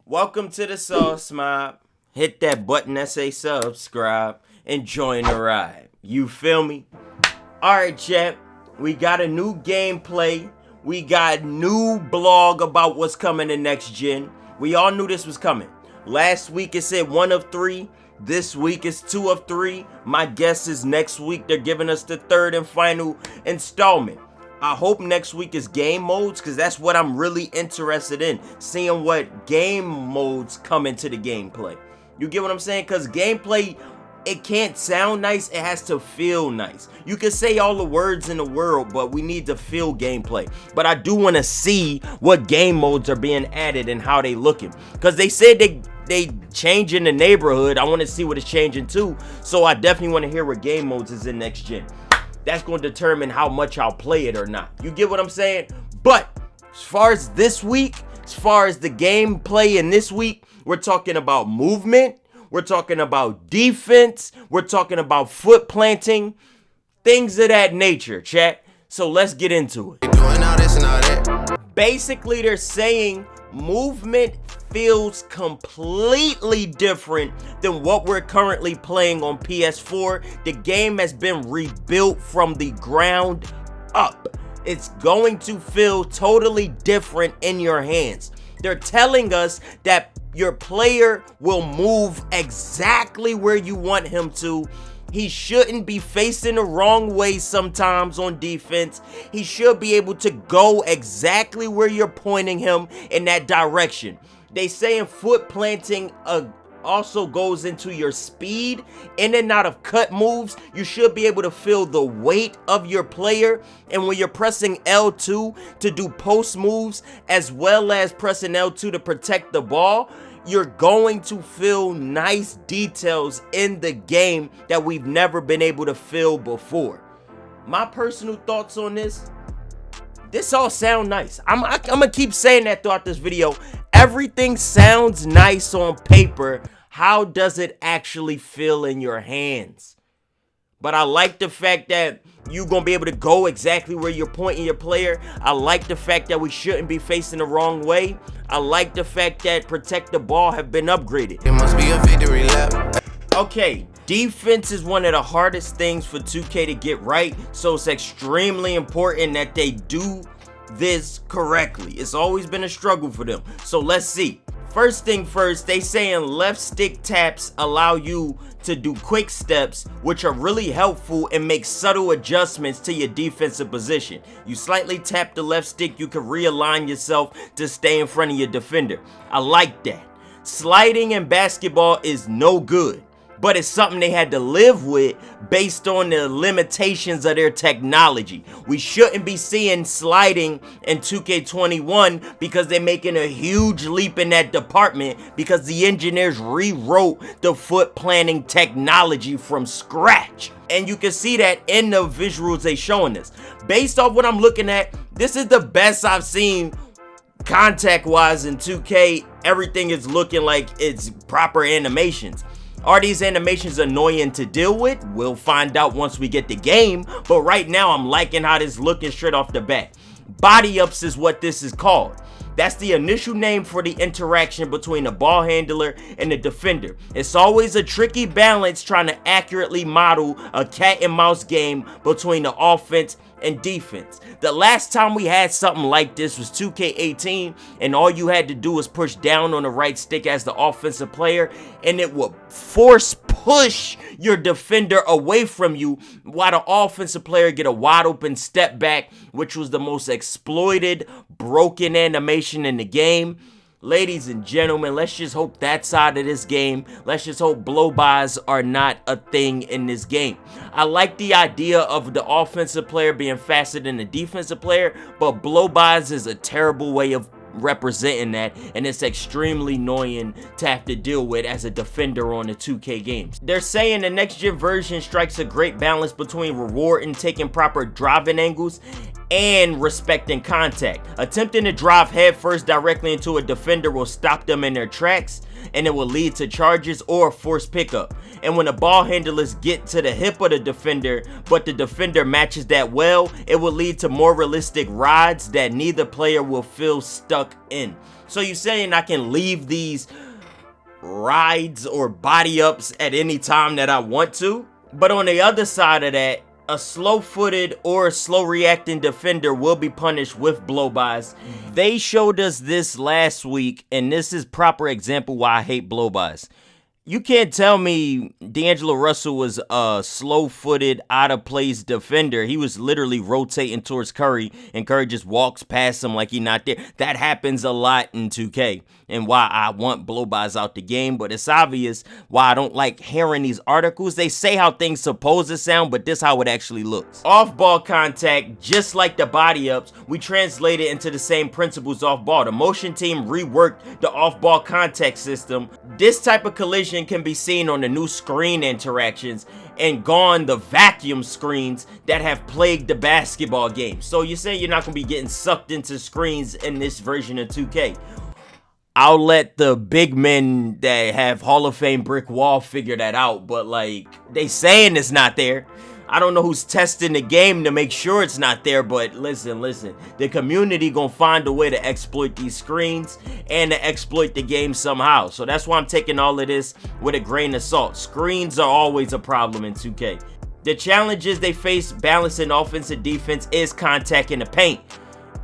Welcome to the Sauce Mob. Hit that button that say subscribe and join the ride. You feel me? Alright, chat. We got a new gameplay. We got new blog about what's coming in next gen. We all knew this was coming. Last week it said 1 of 3. This week it's 2 of 3. My guess is next week they're giving us the third and final installment. I hope next week is game modes, because that's what I'm really interested in. Seeing what game modes come into the gameplay. You get what I'm saying? Because gameplay, it can't sound nice. It has to feel nice. You can say all the words in the world, but we need to feel gameplay. But I do want to see what game modes are being added and how they looking. Because they said they changing the neighborhood. I want to see what it's changing too. So I definitely want to hear what game modes is in next gen. That's going to determine how much I'll play it or not. You get what I'm saying? But as far as this week, as far as the gameplay in this week, we're talking about movement. We're talking about defense. We're talking about foot planting. Things of that nature, chat. So let's get into it. Doing all this and all that. Basically, they're saying movement feels completely different than what we're currently playing on PS4. The game has been rebuilt from the ground up. It's going to feel totally different in your hands. They're telling us that your player will move exactly where you want him to. He shouldn't be facing the wrong way sometimes on defense. He should be able to go exactly where you're pointing him in that direction. They saying foot planting also goes into your speed. In and out of cut moves, you should be able to feel the weight of your player. And when you're pressing L2 to do post moves, as well as pressing L2 to protect the ball, you're going to feel nice details in the game that we've never been able to feel before. My personal thoughts on this all sound nice. I'm gonna keep saying that throughout this video. Everything sounds nice on paper. How does it actually feel in your hands? But I like the fact that you're going to be able to go exactly where you're pointing your player. I like the fact that we shouldn't be facing the wrong way. I like the fact that protect the ball have been upgraded. It must be a victory lap. Okay, defense is one of the hardest things for 2K to get right. So it's extremely important that they do this correctly. It's always been a struggle for them. So let's see. First thing first, they saying left stick taps allow you to do quick steps, which are really helpful and make subtle adjustments to your defensive position. You slightly tap the left stick, you can realign yourself to stay in front of your defender. I like that. Sliding in basketball is no good, but it's something they had to live with based on the limitations of their technology. We shouldn't be seeing sliding in 2K21 because they're making a huge leap in that department because the engineers rewrote the foot planting technology from scratch. And you can see that in the visuals they showing us. Based off what I'm looking at, this is the best I've seen contact-wise in 2K. Everything is looking like it's proper animations. Are these animations annoying to deal with? We'll find out once we get the game, but right now I'm liking how this is looking straight off the bat. Body ups is what this is called. That's the initial name for the interaction between the ball handler and the defender. It's always a tricky balance trying to accurately model a cat and mouse game between the offense and defense. The last time we had something like this was 2K18, and all you had to do was push down on the right stick as the offensive player, and it would force push your defender away from you while the offensive player get a wide open step back, which was the most exploited, broken animation in the game. Ladies and gentlemen, let's just hope that side of this game, let's just hope blow-bys are not a thing in this game. I like the idea of the offensive player being faster than the defensive player, but blow-bys is a terrible way of representing that, and it's extremely annoying to have to deal with as a defender on the 2K games. They're saying the next gen version strikes a great balance between rewarding taking proper driving angles and respecting contact. Attempting to drive headfirst directly into a defender will stop them in their tracks, and it will lead to charges or forced pickup. And when the ball handlers get to the hip of the defender, but the defender matches that well, it will lead to more realistic rides that neither player will feel stuck in. So you're saying I can leave these rides or body ups at any time that I want to? But on the other side of that, a slow-footed or slow-reacting defender will be punished with blow-bys. They showed us this last week, and this is proper example why I hate blow-bys. You can't tell me D'Angelo Russell was a slow-footed, out-of-place defender. He was literally rotating towards Curry, and Curry just walks past him like he's not there. That happens a lot in 2K, and why I want blow-bys out the game, but it's obvious why I don't like hearing these articles. They say how things supposed to sound, but this how it actually looks. Off-ball contact, just like the body-ups, we translate it into the same principles off-ball. The motion team reworked the off-ball contact system. This type of collision can be seen on the new screen interactions and gone the vacuum screens that have plagued the basketball game. So you say you're not going to be getting sucked into screens in this version of 2K. I'll let the big men that have Hall of Fame brick wall figure that out, but like they saying it's not there. I don't know who's testing the game to make sure it's not there, but listen, the community gonna find a way to exploit these screens and to exploit the game somehow. So that's why I'm taking all of this with a grain of salt. Screens are always a problem in 2K. The challenges they face balancing offense and defense is contact in the paint.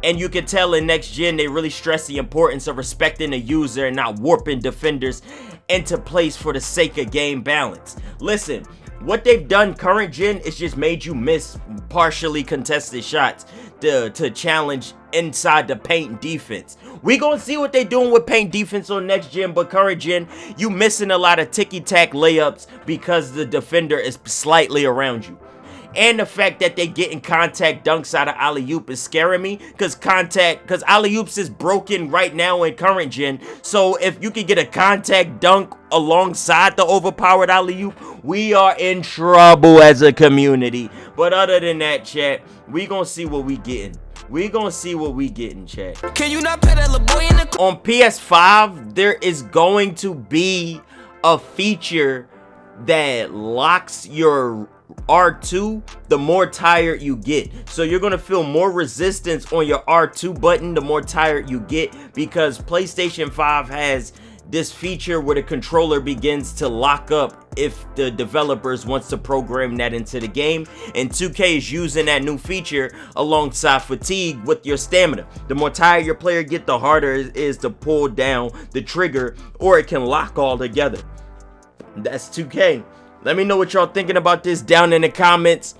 And you can tell in next gen they really stress the importance of respecting the user and not warping defenders into place for the sake of game balance. Listen, what they've done current gen is just made you miss partially contested shots to challenge inside the paint defense. We gonna see what they doing with paint defense on next gen, but current gen, you missing a lot of ticky-tack layups because the defender is slightly around you. And the fact that they getting contact dunks out of alley-oop is scaring me, because alley-oops is broken right now in current gen. So if you can get a contact dunk alongside the overpowered alley-oop, we are in trouble as a community. But other than that, chat, we gonna see what we getting. We gonna see what we getting, chat. Can you not pet that little boy in the On PS5, there is going to be a feature that locks your R2 the more tired you get. So you're gonna feel more resistance on your R2 button the more tired you get, because PlayStation 5 has this feature where the controller begins to lock up if the developers wants to program that into the game, and 2K is using that new feature alongside fatigue with your stamina. The more tired your player get, the harder it is to pull down the trigger, or it can lock all together. That's 2K. Let me know what y'all thinking about this down in the comments.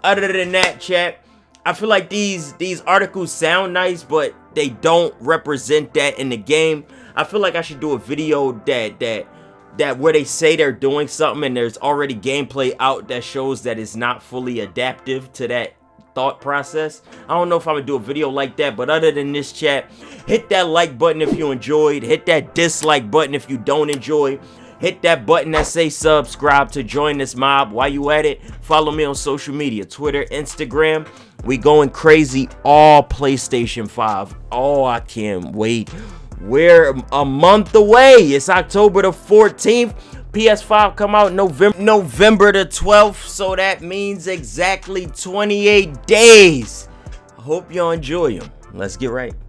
Other than that, chat, I feel like these articles sound nice, but they don't represent that in the game. I feel like I should do a video that where they say they're doing something and there's already gameplay out that shows that it's not fully adaptive to that thought process. I don't know if I'm gonna do a video like that, but other than this, chat, hit that like button if you enjoyed, hit that dislike button if you don't enjoy. Hit that button that says subscribe to join this mob. While you at it, follow me on social media, Twitter, Instagram. We going crazy, all PlayStation 5. Oh, I can't wait. We're a month away. It's October the 14th. PS5 come out November the 12th. So that means exactly 28 days. I hope y'all enjoy them. Let's get right.